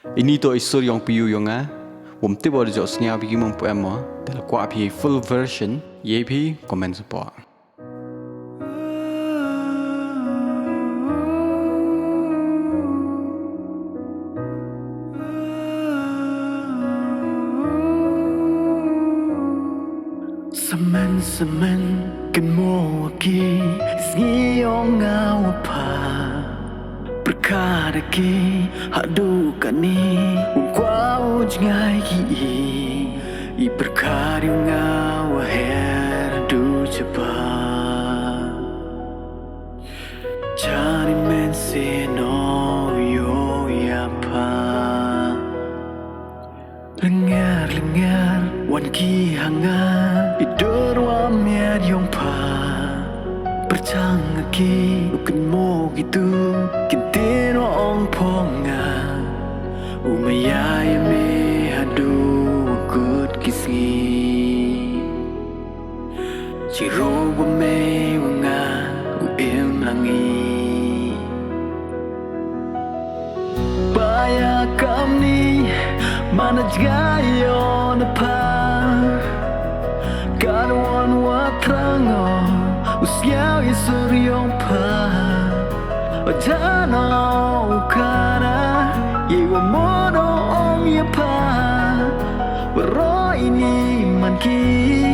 Ini to isur yang piu yangผมติบอลจะสัญญาพิกิมงปุ่มมั้งแต่ละกว่าพี่ full version เย่พี่คอมเมนต์สปอร์ตSamen kan mo aki Sngiyong awapa Perkara ki hadu kani Ungkwau jengai ki I perkara yung awa her du cepa Jani men se no yo yapa Lengar wan ki hangar Idur wa miad yung pa Percang aki Ukin mo gitu Kintin wa ong ponga Umayaya me hadu Wakut kisngi Ciro wa me wanga Uim langi Baya kam ni Mana jgayo na pa Karuan wa trango Usiaw isuryong pa Ojana ukara Yewa mono ong ya pa Waro ini man ki